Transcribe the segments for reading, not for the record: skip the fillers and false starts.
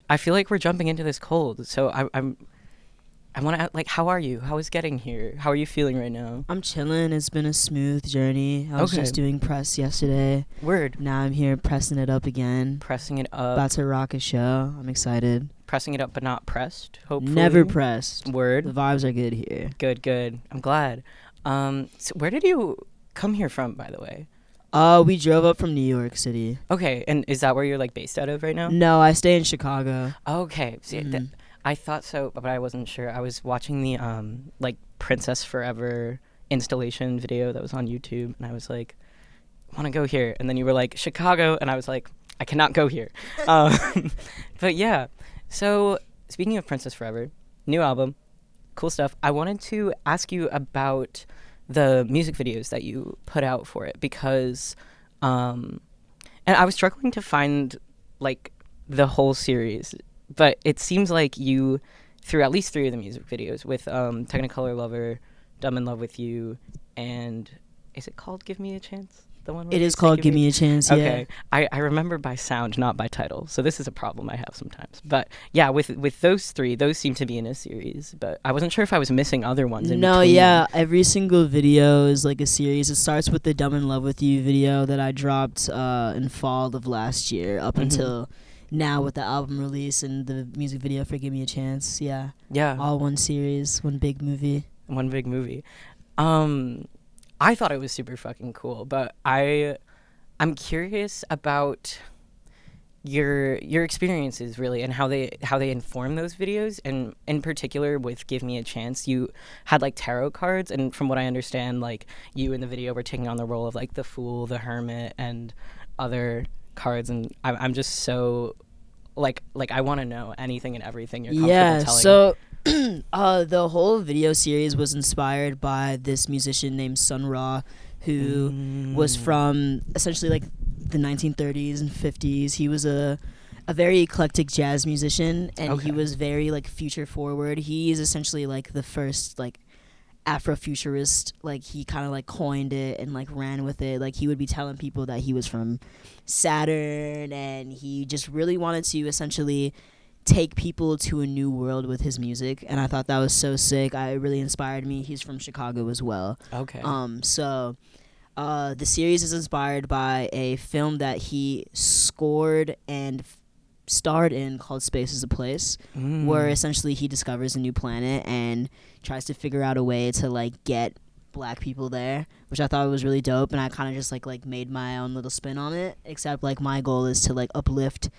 I feel like we're jumping into this cold, so I want to like, how are you? How is getting here? How are you feeling right now? I'm chilling. It's been a smooth journey. I was Okay. just doing press yesterday. Word. Now I'm here pressing it up again. Pressing it up. About to rock a show. I'm excited. Pressing it up, but not pressed. Hopefully. Never pressed. The Word. vibes are good here. Good. Good. I'm glad. So where did you come here from, by the way? We drove up from New York City. Okay, and is that where you're like based out of right now? No, I stay in Chicago. Okay. See, Mhm. I thought so, but I wasn't sure. I was watching the like Princess Forever installation video that was on YouTube, and I was like, I want to go here. And then you were like, Chicago, and I was like, I cannot go here. But yeah. So speaking of Princess Forever, new album, cool stuff. I wanted to ask you about the music videos that you put out for it because, and I was struggling to find like the whole series, but it seems like you threw at least 3 of the music videos with Technicolor Lover, Dumb in Love with You, and is it called Give Me a Chance? The one where It they is say called Give Me a Chance, yeah. Okay, I remember by sound, not by title, so this is a problem I have sometimes. But yeah, with those 3, those seem to be in a series, but I wasn't sure if I was missing other ones in No, between. yeah. Every single video is like a series. It starts with the Dumb in Love with You video that I dropped in fall of last year up Mhm. until now with the album release and the music video for Give Me a Chance. Yeah. Yeah, All one series, one big movie. one big movie. I thought it was super fucking cool, but I'm curious about your experiences really and how they inform those videos, and in particular with Give Me a Chance you had like tarot cards, and from what I understand like you in the video were taking on the role of like the Fool, the Hermit, and other cards, and I'm just so like I want to know anything and everything you're comfortable Yeah, telling. so the whole video series was inspired by this musician named Sun Ra, who was from essentially like the 1930s and 50s. He was a very eclectic jazz musician, and Okay. he was very like future forward. He is essentially like the first like Afrofuturist. Like he kind of like coined it and like ran with it. Like he would be telling people that he was from Saturn, and he just really wanted to essentially take people to a new world with his music, and I thought that was so sick. It really inspired me. He's from Chicago as well. Okay. So the series is inspired by a film that he scored and starred in called Space is a Place, where essentially he discovers a new planet and tries to figure out a way to like get black people there, which I thought was really dope, and I kind of just like made my own little spin on it, except like my goal is to like uplift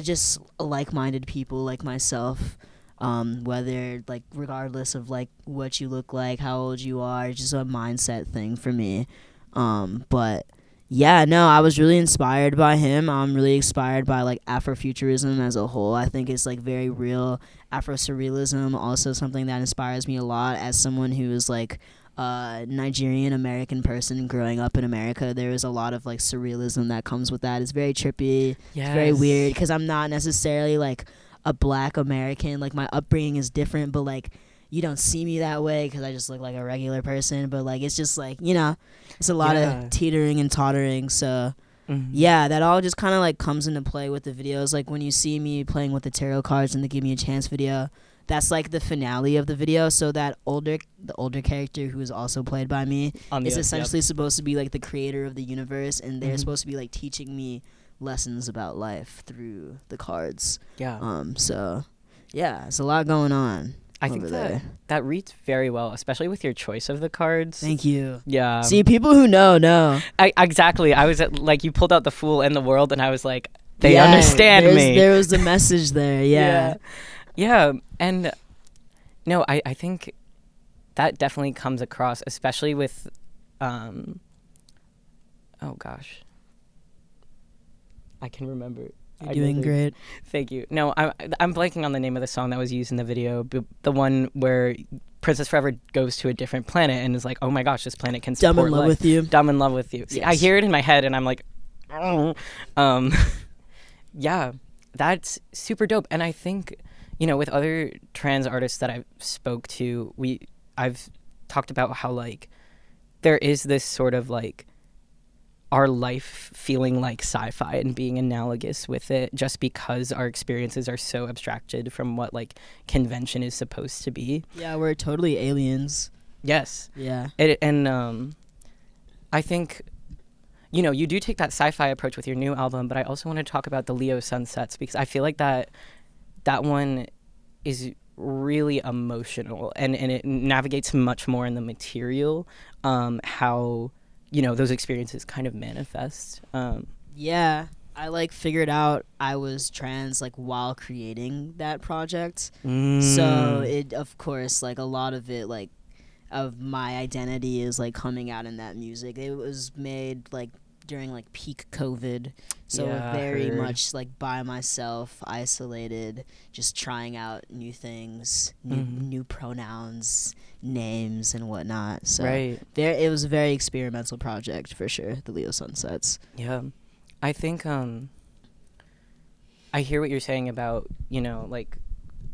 just like-minded people like myself, whether like regardless of like what you look like, how old you are, it's just a mindset thing for me. But yeah, no, I was really inspired by him. I'm really inspired by like Afrofuturism as a whole. I think it's like very real. Afro-surrealism also something that inspires me a lot as someone who is like Nigerian American person growing up in America. There is a lot of like surrealism that comes with that. It's very trippy. Yes. It's very weird because I'm not necessarily like a black American. Like my upbringing is different, but like you don't see me that way because I just look like a regular person. But like it's just like, you know, it's a lot Yeah. of teetering and tottering. So Mhm. yeah, that all just kind of like comes into play with the videos. Like when you see me playing with the tarot cards in the Give Me a Chance video, that's like the finale of the video. So that the older character, who is also played by me, On the is yep. essentially supposed to be like the creator of the universe, and they're Mhm. supposed to be like teaching me lessons about life through the cards. Yeah. So yeah, it's a lot going on. I think over that there. that reads very well, especially with your choice of the cards. Thank you. Yeah. See, people who know. Exactly. I was like, you pulled out the Fool and the World, and I was like, they Yeah, understand me. There was the message there. Yeah. Yeah. And no, I think that definitely comes across, especially with, oh gosh, I can remember. You're doing great. Thank you. No, I'm blanking on the name of the song that was used in the video. The one where Princess Forever goes to a different planet and is like, "Oh my gosh, this planet can support Dumb in Love life." with You. Dumb in Love with You. See, I Yes. hear it in my head and I'm like, yeah, that's super dope. And I think, you know, with other trans artists that I've spoke to, I've talked about how like there is this sort of like our life feeling like sci-fi and being analogous with it, just because our experiences are so abstracted from what like convention is supposed to be. Yeah, we're totally aliens. Yes. Yeah. And I think, you know, you do take that sci-fi approach with your new album, but I also want to talk about the Leo Sunsets, because I feel like that one is really emotional, and it navigates much more in the material, how, you know, those experiences kind of manifest. Yeah, I like figured out I was trans like while creating that project. So it, of course, like a lot of it, like of my identity is like coming out in that music. It was made like during like peak COVID, so Yeah, very heard. much like by myself, isolated, just trying out new things, new pronouns, names, and whatnot. So Right. it was a very experimental project for sure. The Leo Sunsets. Yeah. I think I hear what you're saying about, you know, like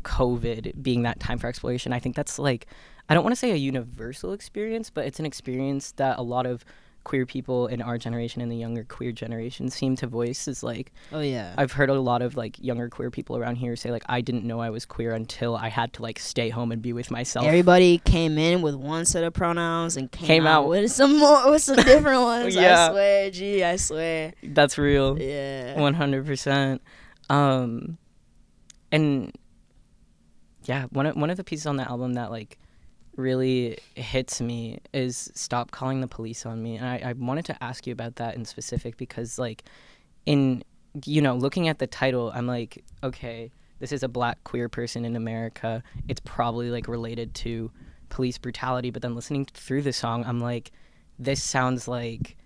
COVID being that time for exploration. I think that's like, I don't want to say a universal experience, but it's an experience that a lot of queer people in our generation and the younger queer generation seem to voice. Is like, Oh yeah. I've heard a lot of like younger queer people around here say like, I didn't know I was queer until I had to like stay home and be with myself. Everybody came in with one set of pronouns and came out out with some more, with some different ones. Yeah. I swear, gee, I swear. That's real. Yeah. 100%. And yeah, one of the pieces on the album that like really hits me is Stop Calling the Police on Me. And I wanted to ask you about that in specific, because like in, you know, looking at the title, I'm like, okay, this is a black queer person in America. It's probably like related to police brutality. But then listening through the song, I'm like, this sounds like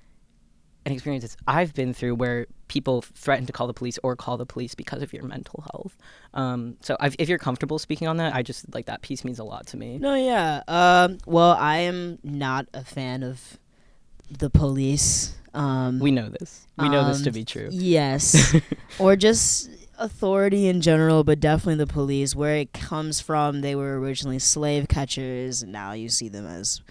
an experience that I've been through, where people threaten to call the police or call the police because of your mental health. So if you're comfortable speaking on that, I just like that piece means a lot to me. No, yeah. Well, I am not a fan of the police. We know this. We know this to be true. Yes. Or just authority in general, but definitely the police. Where it comes from, they were originally slave catchers, and now you see them as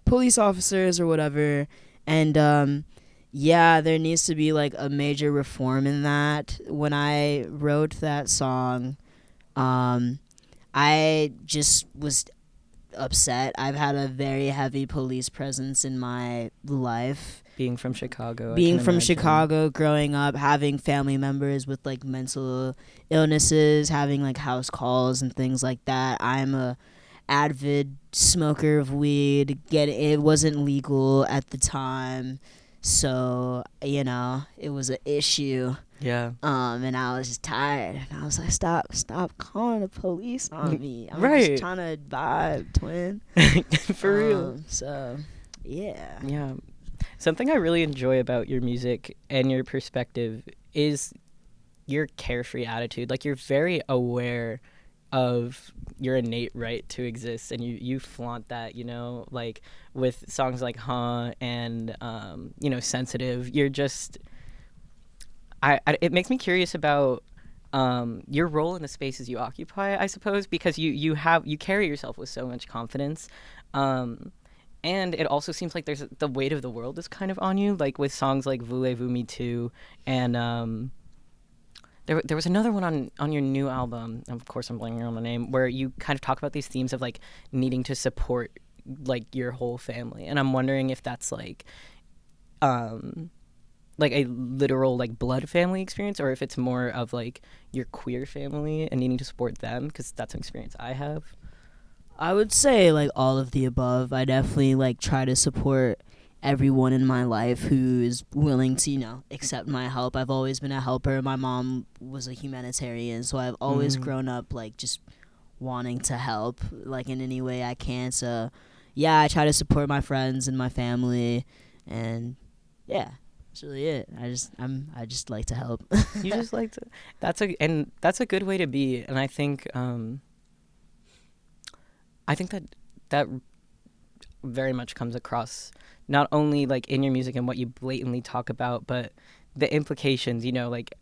police officers or whatever. And yeah, there needs to be like a major reform in that. When I wrote that song, I just was upset. I've had a very heavy police presence in my life. Being from Chicago. Being from Chicago, growing up, having family members with like mental illnesses, having like house calls and things like that. I'm a avid smoker of weed. It wasn't legal at the time. So, you know, it was an issue. Yeah. And I was just tired. And I was like, stop calling the police on me. I'm Right. just trying to vibe, twin. For real. So, yeah. Yeah. Something I really enjoy about your music and your perspective is your carefree attitude. Like, you're very aware of your innate right to exist, and you flaunt that, you know, like with songs like and you know, Sensitive. You're just it makes me curious about your role in the spaces you occupy, I suppose, because you carry yourself with so much confidence, and it also seems like there's the weight of the world is kind of on you, like with songs like Voulez-vous Me Too, and There was another one on your new album, of course I'm blanking on the name, where you kind of talk about these themes of like needing to support like your whole family, and I'm wondering if that's like a literal like blood family experience, or if it's more of like your queer family and needing to support them, because that's an experience I have. I would say like all of the above. I definitely like try to support everyone in my life who is willing to, you know, accept my help. I've always been a helper. My mom was a humanitarian, so I've always grown up like just wanting to help like in any way I can. So yeah, I try to support my friends and my family, and yeah, that's really it. I just like to help. You just like to. That's a good way to be, and I think that very much comes across not only like in your music and what you blatantly talk about, but the implications, you know, like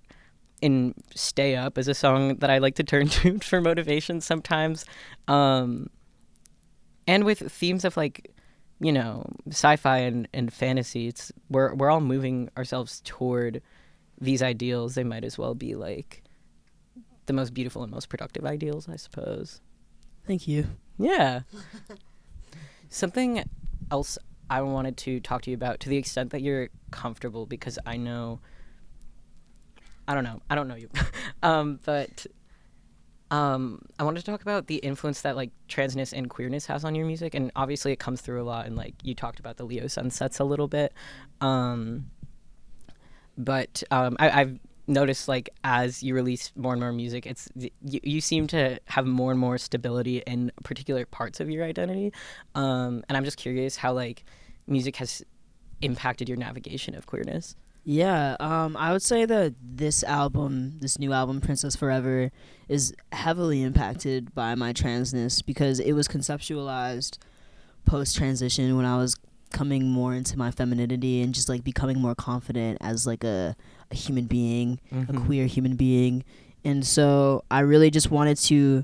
in Stay Up is a song that I like to turn to for motivation sometimes, and with themes of like you know, sci-fi and fantasy, we're all moving ourselves toward these ideals. They might as well be like the most beautiful and most productive ideals, I suppose. Thank you. Yeah. Something else I wanted to talk to you about, to the extent that you're comfortable, because I don't know you. But I wanted to talk about the influence that like transness and queerness has on your music, and obviously it comes through a lot, and like you talked about the Leo sunsets a little bit. But I've noticed, like, as you release more and more music, you seem to have more and more stability in particular parts of your identity, and I'm just curious how like music has impacted your navigation of queerness. Yeah, I would say that this new album, Princess Forever, is heavily impacted by my transness, because it was conceptualized post-transition when I was coming more into my femininity and just like becoming more confident as like a human being, a queer human being. And so I really just wanted to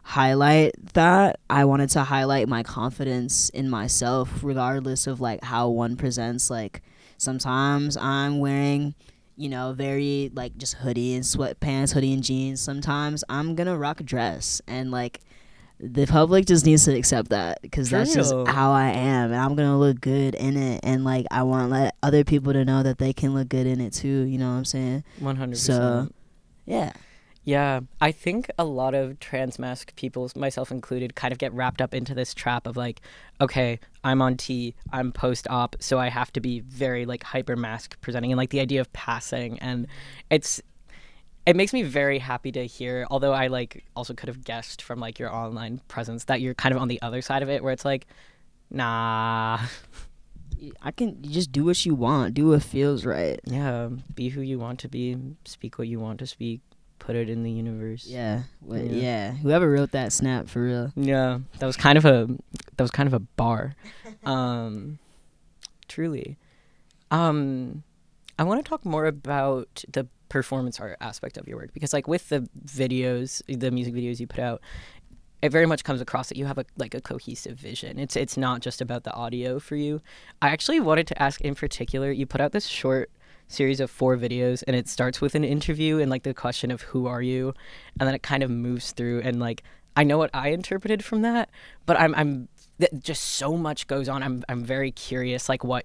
highlight that. I wanted to highlight my confidence in myself, regardless of like how one presents. Like, sometimes I'm wearing, you know, very like just hoodie and sweatpants, hoodie and jeans. Sometimes I'm gonna rock a dress, and like the public just needs to accept that, because that's just how I am, and I'm gonna look good in it. And like I want to let other people to know that they can look good in it too. You know what I'm saying? 100%. So, yeah. Yeah, I think a lot of trans masc people, myself included, kind of get wrapped up into this trap of like, okay, I'm on T, I'm post-op, so I have to be very like hyper masc presenting, and like the idea of passing, and it makes me very happy to hear, although I like also could have guessed from like your online presence that you're kind of on the other side of it, where it's like, nah. You just do what you want, do what feels right. Yeah, be who you want to be, speak what you want to speak, put it in the universe. Yeah. Whoever wrote that snap, for real. Yeah, that was kind of a bar. Truly. I want to talk more about the performance art aspect of your work, because like with the music videos you put out, it very much comes across that you have a cohesive vision. It's not just about the audio for you. I actually wanted to ask in particular, you put out this short series of 4 videos, and it starts with an interview and like the question of who are you, and then it kind of moves through, and like I know what I interpreted from that, but I'm just so much goes on. I'm very curious like what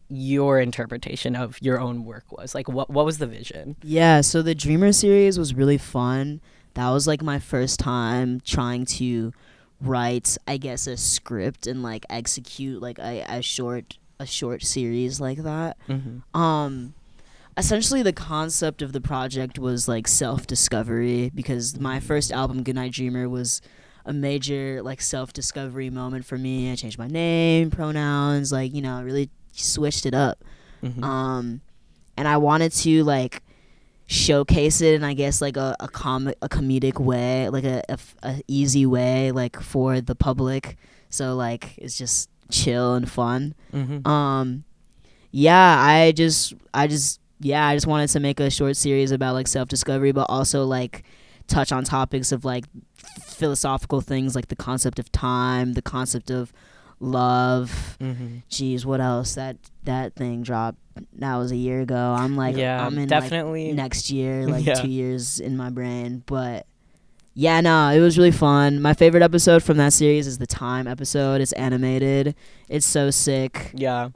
your interpretation of your own work was. Like what was the vision? Yeah, so the Dreamer series was really fun. That was like my first time trying to write, I guess, a script and like execute like a short series like that. Essentially the concept of the project was like self-discovery, because my first album, Goodnight Dreamer, was a major like self-discovery moment for me. I changed my name, pronouns, like, you know, really switched it up. And I wanted to like showcase it in, I guess, like a comedic way, like a easy way, like for the public, so like it's just chill and fun. I just wanted to make a short series about like self-discovery, but also like touch on topics of like philosophical things, like the concept of time, the concept of love. Jeez, what else? That thing dropped. That was a year ago. I'm in definitely like next year, like 2 years in my brain. But yeah, no, it was really fun. My favorite episode from that series is the time episode. It's animated. It's so sick. Yeah.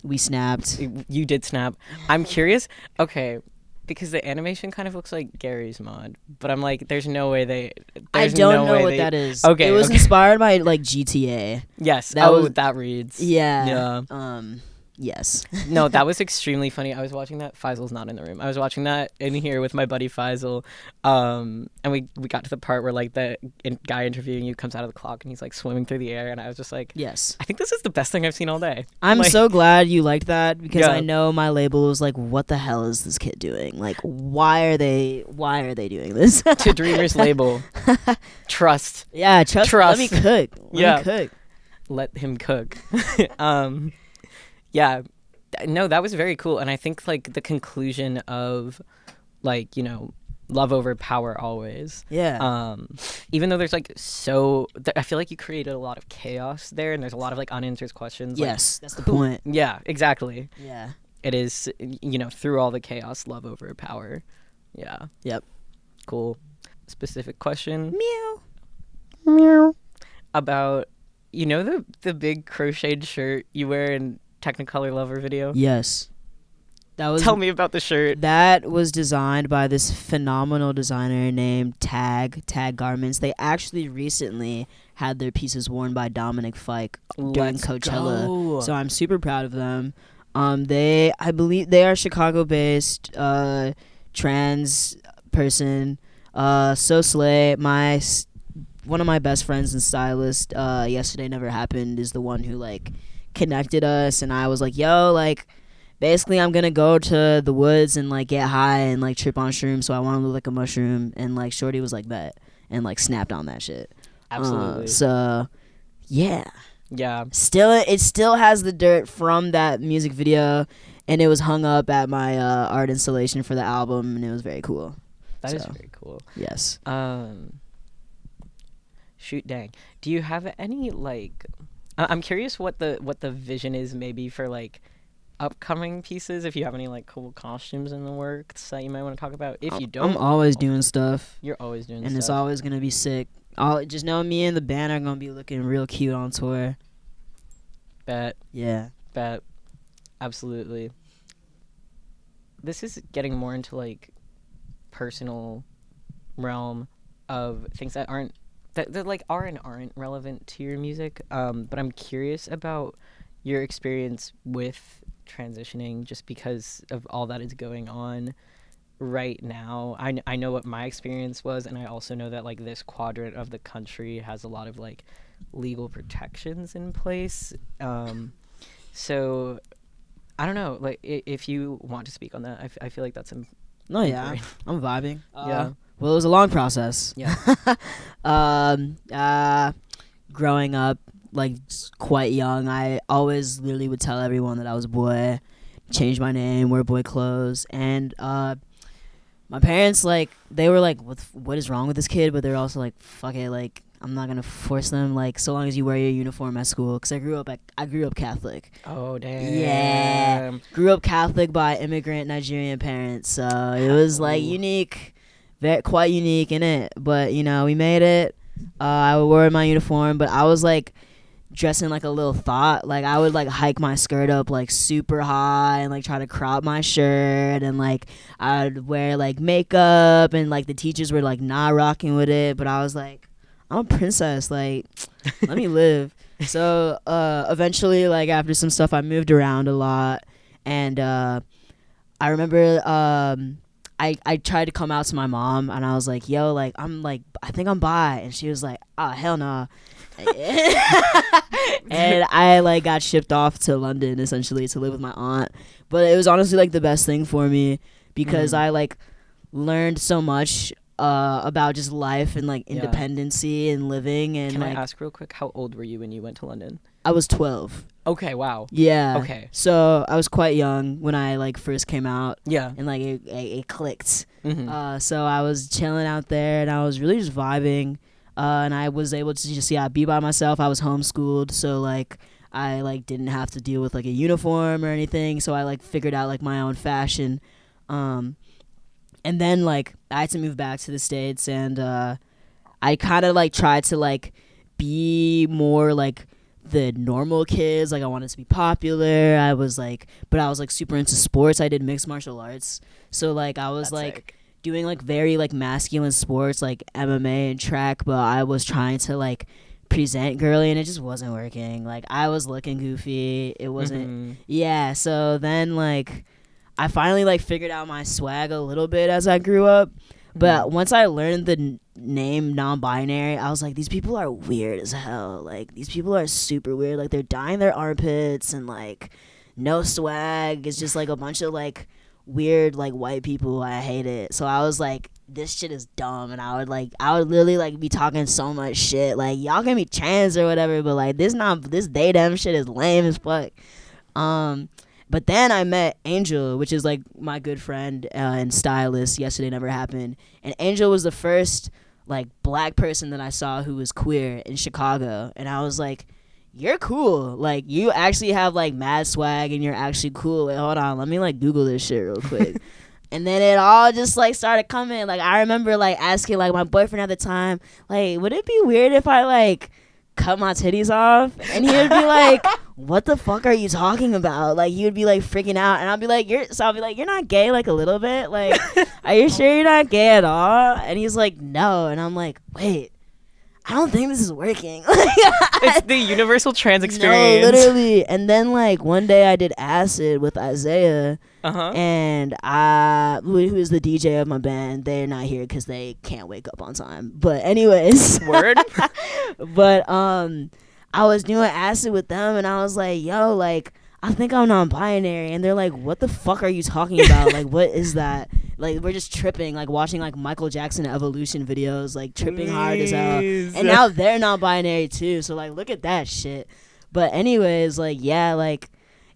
We snapped. You did snap. I'm curious. Okay. Because the animation kind of looks like Gary's mod, but I'm like, there's no way I don't know what that is. Okay, it was inspired by like GTA. Yes. That reads. Yeah. Yes. No, that was extremely funny. I was watching that. Faisal's not in the room. I was watching that in here with my buddy Faisal, and we got to the part where like the guy interviewing you comes out of the clock and he's like swimming through the air, and I was just like, yes, I think this is the best thing I've seen all day. I'm like, so glad you liked that, because I know my label was like, what the hell is this kid doing? Like, why are they doing this? To Dreamer's label, trust. Yeah, trust. Let me cook. Let him cook. Yeah, no, that was very cool. And I think like the conclusion of like, you know, love over power always. Yeah. Even though there's like I feel like you created a lot of chaos there, and there's a lot of like unanswered questions. Yes, that's the point. Yeah, exactly. Yeah. It is, through all the chaos, love over power. Yeah. Yep. Cool. Specific question. Meow. Meow. About, the big crocheted shirt you wear in Technicolor Lover video? Yes. Tell me about the shirt. That was designed by this phenomenal designer named Tag Garments. They actually recently had their pieces worn by Dominic Fike during Coachella. Go. So I'm super proud of them. I believe they are Chicago-based trans person. So slay. One of my best friends and stylist, Yesterday Never Happened, is the one who like connected us, and I was like, yo, like, basically I'm gonna go to the woods and like get high and like trip on shrooms, so I want to look like a mushroom, and like shorty was like that and like snapped on that shit. Absolutely. So yeah. Yeah. It still has the dirt from that music video, and it was hung up at my art installation for the album, and it was very cool. That is very cool. Yes. Shoot, dang. Do you have any like? I'm curious what the vision is maybe for like upcoming pieces. If you have any like cool costumes in the works that you might want to talk about. If you don't, I'm always doing stuff. You're always doing and stuff. It's always gonna be sick. Just know me and the band are gonna be looking real cute on tour. Bet. Yeah. Bet. Absolutely. This is getting more into like personal realm of things that like are and aren't relevant to your music. But I'm curious about your experience with transitioning, just because of all that is going on right now. I know what my experience was, and I also know that like this quadrant of the country has a lot of like legal protections in place. So I don't know, like if you want to speak on that, I feel like that's No, yeah, I'm vibing. Yeah. Well, it was a long process. Yeah. Growing up, like quite young, I always literally would tell everyone that I was a boy, change my name, wear boy clothes, and my parents, like, they were like, what is wrong with this kid? But they're also like, fuck it, like, I'm not gonna force them, like, so long as you wear your uniform at school, because I grew up Catholic. Oh, damn. Yeah, grew up Catholic by immigrant Nigerian parents, so it was like unique, quite unique in it. But we made it. I wore my uniform, but I was like dressing like a little thought. Like I would like hike my skirt up like super high and like try to crop my shirt, and like I'd wear like makeup, and like the teachers were like not rocking with it, but I was like, I'm a princess, like let me live. So eventually, like after some stuff, I moved around a lot, and I remember I tried to come out to my mom, and I was like, yo, like I'm like, I think I'm bi, and she was like, oh hell no. And I like got shipped off to London essentially to live with my aunt, but it was honestly like the best thing for me, because I like learned so much about just life and like independency and living. And can like, I ask real quick, how old were you when you went to London? I was 12. Okay, wow. Yeah. Okay. So I was quite young when I like first came out. Yeah. And like it clicked. Mm-hmm. So I was chilling out there, and I was really just vibing. And I was able to just be by myself. I was homeschooled, so like I like didn't have to deal with like a uniform or anything. So I like figured out like my own fashion. And then like I had to move back to the States, and I kind of like tried to like be more like the normal kids. Like I wanted to be popular. I was like super into sports. I did mixed martial arts, so like I was like doing like very like masculine sports like MMA and track, but I was trying to like present girly, and it just wasn't working. Like I was looking goofy. It wasn't. Yeah. So then like I finally like figured out my swag a little bit as I grew up. But once I learned the name non-binary, I was like, these people are weird as hell. Like these people are super weird. Like they're dyeing their armpits, and like no swag. It's just like a bunch of like weird like white people. I hate it. So I was like, this shit is dumb, and I would literally like be talking so much shit like, y'all can be trans or whatever, but like this they them shit is lame as fuck. But then I met Angel, which is like my good friend and stylist. Yesterday Never Happened. And Angel was the first like black person that I saw who was queer in Chicago. And I was like, you're cool. Like, you actually have like mad swag and you're actually cool. Like, hold on, let me like Google this shit real quick. And then it all just like started coming. Like, I remember like asking like my boyfriend at the time, like, would it be weird if I like cut my titties off? And he would be like, what the fuck are you talking about? Like, he would be like freaking out. And I'll be like, you're not gay like a little bit? Like, are you sure you're not gay at all? And he's like, no. And I'm like, wait, I don't think this is working. It's the universal trans experience. No, literally. And then like one day I did acid with Isaiah. And who is the DJ of my band? They're not here because they can't wake up on time. But anyways, word. But I was doing acid with them, and I was like, yo, like, I think I'm non-binary. And they're like, what the fuck are you talking about? Like, what is that? Like, we're just tripping, like watching like Michael Jackson Evolution videos, like tripping hard as hell. And now they're non-binary too. So like, look at that shit. But anyways, like, yeah, like,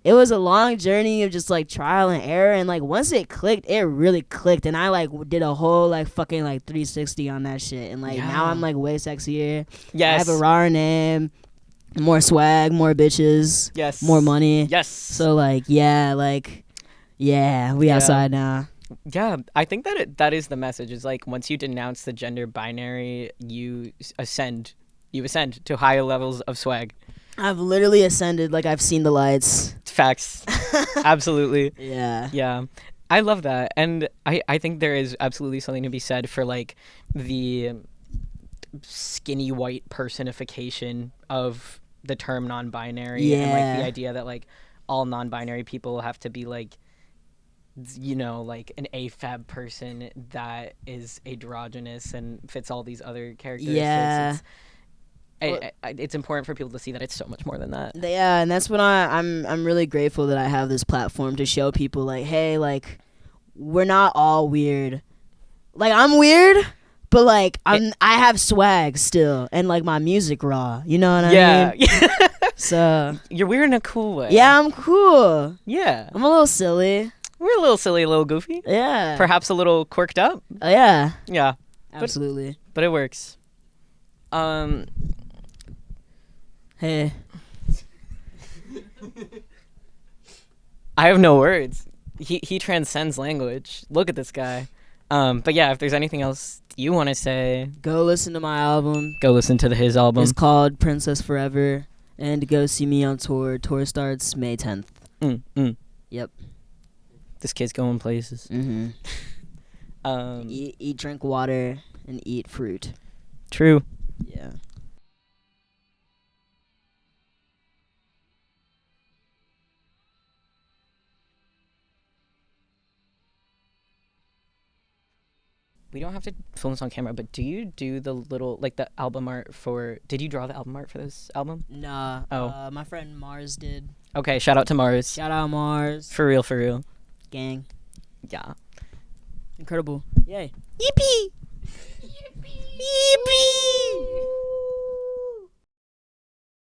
it was a long journey of just like trial and error, and like once it clicked, it really clicked, and I like did a whole like fucking like 360 on that shit, and like now I'm like way sexier. Yes, I have a rawer name, more swag, more bitches, yes, more money, yes. So like we outside now. Yeah, I think that is the message. Is like once you denounce the gender binary, you ascend to higher levels of swag. I've literally ascended, like I've seen the lights. Facts. Absolutely. Yeah. Yeah. I love that. And I think there is absolutely something to be said for like the skinny white personification of the term non-binary. Yeah. And like the idea that like all non-binary people have to be like, you know, like an AFAB person that is androgynous and fits all these other characteristics. Yeah. It's important for people to see that it's so much more than that. Yeah, and that's what I'm really grateful that I have this platform to show people like, hey, like, we're not all weird. Like, I'm weird, but like I have swag still, and like my music raw. You know what I mean? Yeah. So you're weird in a cool way. Yeah, I'm cool. Yeah. I'm a little silly. We're a little silly, a little goofy. Yeah. Perhaps a little quirked up. Yeah. Yeah. Absolutely. But it works. Hey. I have no words. He transcends language. Look at this guy. But yeah, if there's anything else you want to say, go listen to my album. Go listen to his album. It's called Princess Forever. And go see me on tour. Tour starts May 10th. Yep. This kid's going places. Mm-hmm. Eat, drink water, and eat fruit. True. Yeah. We don't have to film this on camera, but do you do the little, like, the album art for... Did you draw the album art for this album? Nah. Oh. My friend Mars did. Okay, shout out to Mars. Shout out Mars. For real, for real. Gang. Yeah. Incredible. Yay. Yippee! Yippee! Yippee!